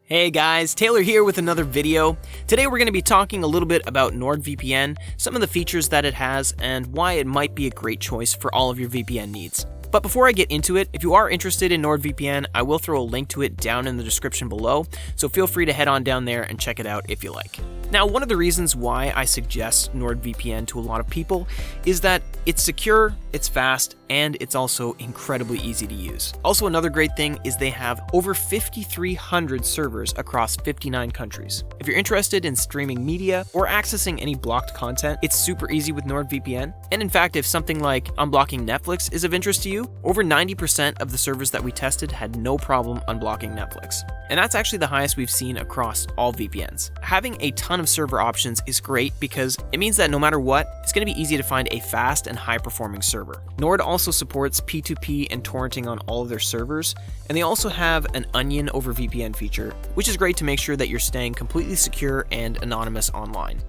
Hey guys, Taylor here with another video. Today we're going to be talking a little bit about NordVPN, some of the features that it has, and why it might be a great choice for all of your VPN needs. But before I get into it, if you are interested in NordVPN, I will throw a link to it down in the description below, so feel free to head on down there and check it out if you like. Now, one of the reasons why I suggest NordVPN to a lot of people is that it's secure, it's fast, and it's also incredibly easy to use. Also, another great thing is they have over 5,300 servers across 59 countries. If you're interested in streaming media or accessing any blocked content, it's super easy with NordVPN. And in fact, if something like unblocking Netflix is of interest to you, over 90% of the servers that we tested had no problem unblocking Netflix. And that's actually the highest we've seen across all VPNs. Having a ton of server options is great because it means that no matter what, it's going to be easy to find a fast and high-performing server. Nord also supports P2P and torrenting on all of their servers, and they also have an onion over VPN feature, which is great to make sure that you're staying completely secure and anonymous online.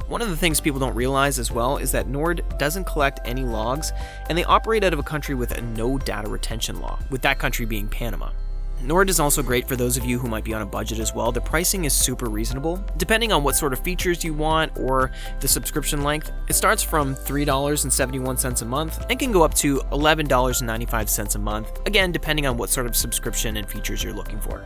One of the things people don't realize as well is that Nord doesn't collect any logs, and they operate out of a country with a no data retention law, with that country being Panama. Nord is also great for those of you who might be on a budget as well. The pricing is super reasonable. Depending on what sort of features you want or the subscription length, it starts from $3.71 a month and can go up to $11.95 a month, again depending on what sort of subscription and features you're looking for.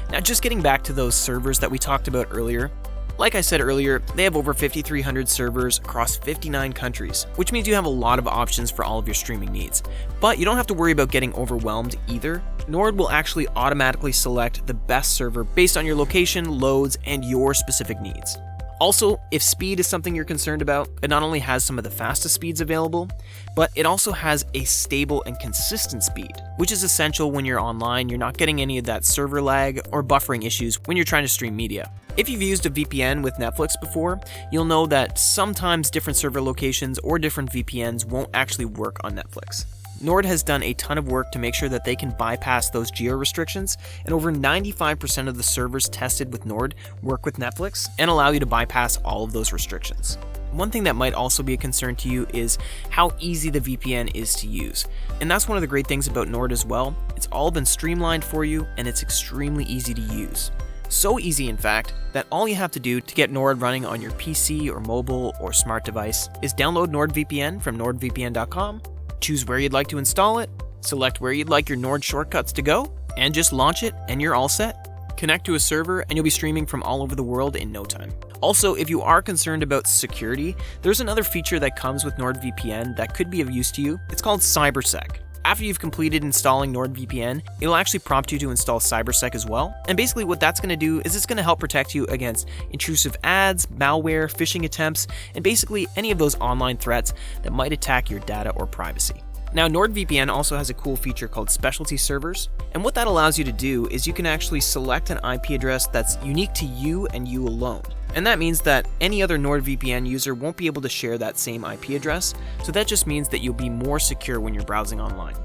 Now, just getting back to those servers that we talked about earlier, like I said earlier, they have over 5,300 servers across 59 countries, which means you have a lot of options for all of your streaming needs. But you don't have to worry about getting overwhelmed either. Nord will actually automatically select the best server based on your location, loads, and your specific needs. Also, if speed is something you're concerned about, it not only has some of the fastest speeds available, but it also has a stable and consistent speed, which is essential when you're online. You're not getting any of that server lag or buffering issues when you're trying to stream media. If you've used a VPN with Netflix before, you'll know that sometimes different server locations or different VPNs won't actually work on Netflix. Nord has done a ton of work to make sure that they can bypass those geo restrictions, and over 95% of the servers tested with Nord work with Netflix and allow you to bypass all of those restrictions. One thing that might also be a concern to you is how easy the VPN is to use. And that's one of the great things about Nord as well. It's all been streamlined for you and it's extremely easy to use. So easy, in fact, that all you have to do to get Nord running on your PC or mobile or smart device is download NordVPN from nordvpn.com, choose where you'd like to install it, select where you'd like your Nord shortcuts to go, and just launch it and you're all set. Connect to a server and you'll be streaming from all over the world in no time. Also, if you are concerned about security, there's another feature that comes with NordVPN that could be of use to you. It's called CyberSec. After you've completed installing NordVPN, it'll actually prompt you to install CyberSec as well. And basically what that's going to do is it's going to help protect you against intrusive ads, malware, phishing attempts, and basically any of those online threats that might attack your data or privacy. Now, NordVPN also has a cool feature called Specialty Servers, and what that allows you to do is you can actually select an IP address that's unique to you and you alone. And that means that any other NordVPN user won't be able to share that same IP address, so that just means that you'll be more secure when you're browsing online.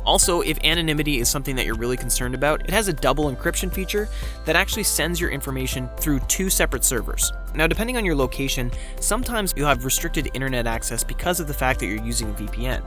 Also, if anonymity is something that you're really concerned about, it has a double encryption feature that actually sends your information through two separate servers. Now, depending on your location, sometimes you'll have restricted internet access because of the fact that you're using a VPN.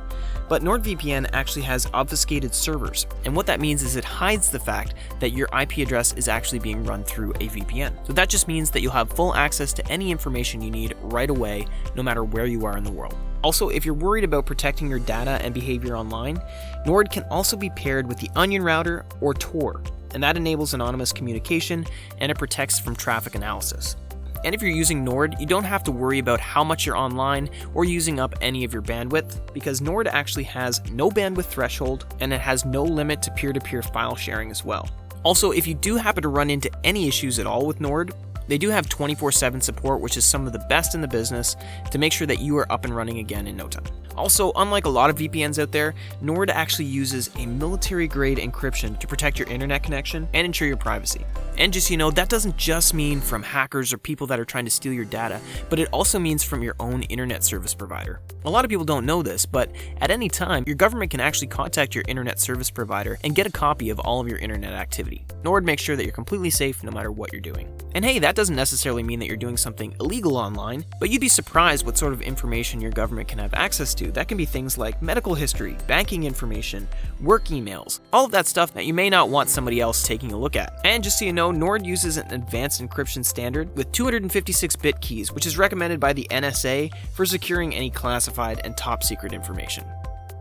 But NordVPN actually has obfuscated servers, and what that means is it hides the fact that your IP address is actually being run through a VPN. So that just means that you'll have full access to any information you need right away, no matter where you are in the world. Also, if you're worried about protecting your data and behavior online, Nord can also be paired with the Onion Router or Tor, and that enables anonymous communication and it protects from traffic analysis. And if you're using Nord, you don't have to worry about how much you're online or using up any of your bandwidth, because Nord actually has no bandwidth threshold and it has no limit to peer-to-peer file sharing as well. Also, if you do happen to run into any issues at all with Nord, they do have 24/7 support, which is some of the best in the business, to make sure that you are up and running again in no time. Also, unlike a lot of VPNs out there, Nord actually uses a military-grade encryption to protect your internet connection and ensure your privacy. And just so you know, that doesn't just mean from hackers or people that are trying to steal your data, but it also means from your own internet service provider. A lot of people don't know this, but at any time, your government can actually contact your internet service provider and get a copy of all of your internet activity. Nord makes sure that you're completely safe no matter what you're doing. And hey, that doesn't necessarily mean that you're doing something illegal online, but you'd be surprised what sort of information your government can have access to. That can be things like medical history, banking information, work emails, all of that stuff that you may not want somebody else taking a look at. And just so you know, know, Nord uses an advanced encryption standard with 256-bit keys, which is recommended by the NSA for securing any classified and top secret information.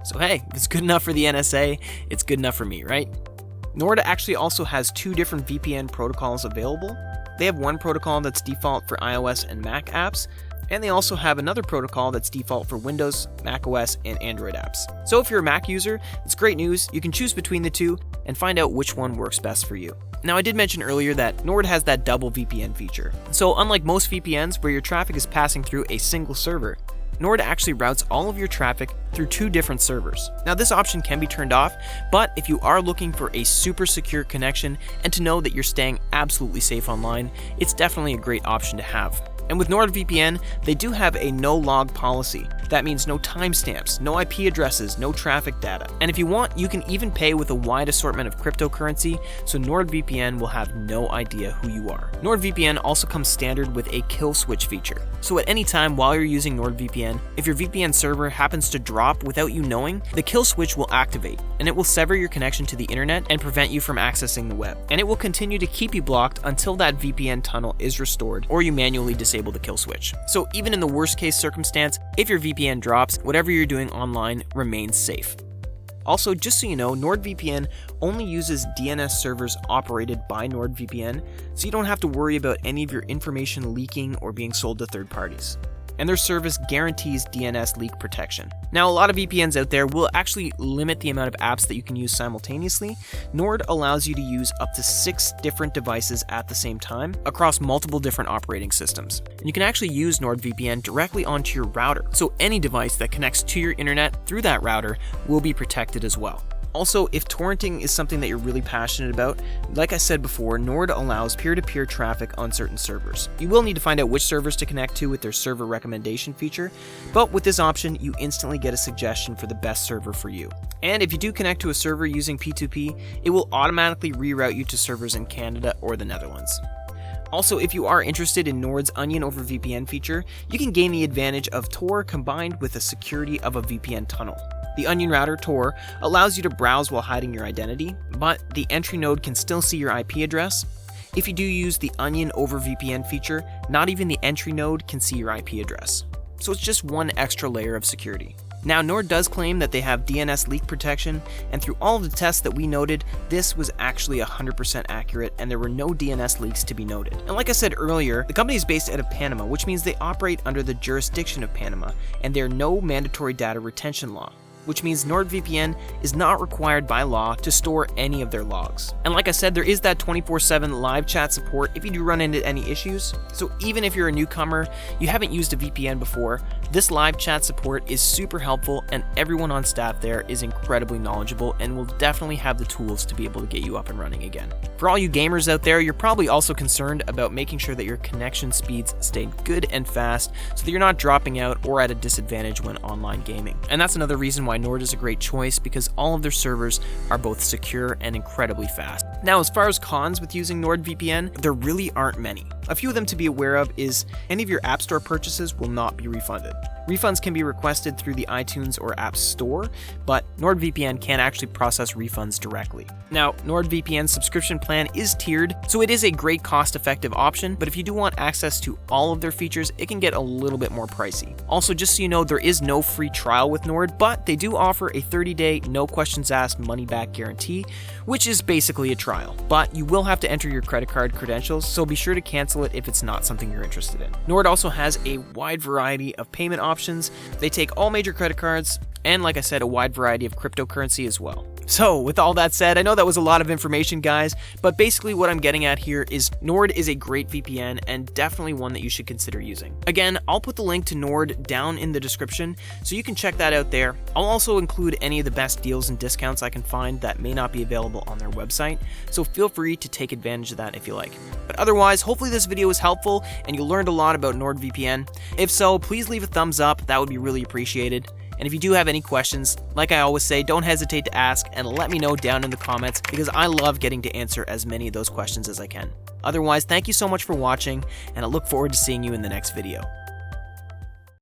So hey, if it's good enough for the NSA, it's good enough for me, right? Nord actually also has 2 different VPN protocols available. They have one protocol that's default for iOS and Mac apps, and they also have another protocol that's default for Windows, macOS, and Android apps. So if you're a Mac user, it's great news. You can choose between the two and find out which one works best for you. Now, I did mention earlier that Nord has that double VPN feature. So unlike most VPNs where your traffic is passing through a single server, Nord actually routes all of your traffic through 2 different servers. Now, this option can be turned off, but if you are looking for a super secure connection and to know that you're staying absolutely safe online, it's definitely a great option to have. And with NordVPN, they do have a no-log policy. That means no timestamps, no IP addresses, no traffic data. And if you want, you can even pay with a wide assortment of cryptocurrency, so NordVPN will have no idea who you are. NordVPN also comes standard with a kill switch feature. So at any time while you're using NordVPN, if your VPN server happens to drop without you knowing, the kill switch will activate, and it will sever your connection to the internet and prevent you from accessing the web. And it will continue to keep you blocked until that VPN tunnel is restored or you manually disable the kill switch. So even in the worst case circumstance, if your VPN drops, whatever you're doing online remains safe. Also, just so you know, NordVPN only uses DNS servers operated by NordVPN, so you don't have to worry about any of your information leaking or being sold to third parties. And their service guarantees DNS leak protection. Now, a lot of VPNs out there will actually limit the amount of apps that you can use simultaneously. Nord allows you to use up to 6 different devices at the same time across multiple different operating systems. And you can actually use NordVPN directly onto your router, so any device that connects to your internet through that router will be protected as well. Also, if torrenting is something that you're really passionate about, like I said before, Nord allows peer-to-peer traffic on certain servers. You will need to find out which servers to connect to with their server recommendation feature, but with this option, you instantly get a suggestion for the best server for you. And if you do connect to a server using P2P, it will automatically reroute you to servers in Canada or the Netherlands. Also, if you are interested in Nord's Onion over VPN feature, you can gain the advantage of Tor combined with the security of a VPN tunnel. The Onion router, Tor, allows you to browse while hiding your identity, but the entry node can still see your IP address. If you do use the Onion over VPN feature, not even the entry node can see your IP address. So it's just one extra layer of security. Now, Nord does claim that they have DNS leak protection, and through all of the tests that we noted, this was actually 100% accurate and there were no DNS leaks to be noted. And like I said earlier, the company is based out of Panama, which means they operate under the jurisdiction of Panama, and there are no mandatory data retention law, which means NordVPN is not required by law to store any of their logs. And like I said, there is that 24/7 live chat support if you do run into any issues. So even if you're a newcomer, you haven't used a VPN before, this live chat support is super helpful, and everyone on staff there is incredibly knowledgeable and will definitely have the tools to be able to get you up and running again. For all you gamers out there, you're probably also concerned about making sure that your connection speeds stay good and fast so that you're not dropping out or at a disadvantage when online gaming. And that's another reason why Nord is a great choice, because all of their servers are both secure and incredibly fast. Now, as far as cons with using NordVPN, there really aren't many. A few of them to be aware of is any of your App Store purchases will not be refunded. Refunds can be requested through the iTunes or App Store, but NordVPN can't actually process refunds directly. Now, NordVPN's subscription plan is tiered, so it is a great cost-effective option, but if you do want access to all of their features, it can get a little bit more pricey. Also, just so you know, there is no free trial with Nord, but they do offer a 30-day, no questions asked money-back guarantee, which is basically a trial. But you will have to enter your credit card credentials, so be sure to cancel it if it's not something you're interested in. Nord also has a wide variety of payment options. They take all major credit cards, and like I said, a wide variety of cryptocurrency as well. So with all that said, I know that was a lot of information, guys, but basically what I'm getting at here is Nord is a great VPN and definitely one that you should consider using. Again, I'll put the link to Nord down in the description, so you can check that out there. I'll also include any of the best deals and discounts I can find that may not be available on their website, so feel free to take advantage of that if you like. But otherwise, hopefully this video was helpful and you learned a lot about NordVPN. If so, please leave a thumbs up, that would be really appreciated. And if you do have any questions, like I always say, don't hesitate to ask and let me know down in the comments, because I love getting to answer as many of those questions as I can. Otherwise, thank you so much for watching, and I look forward to seeing you in the next video.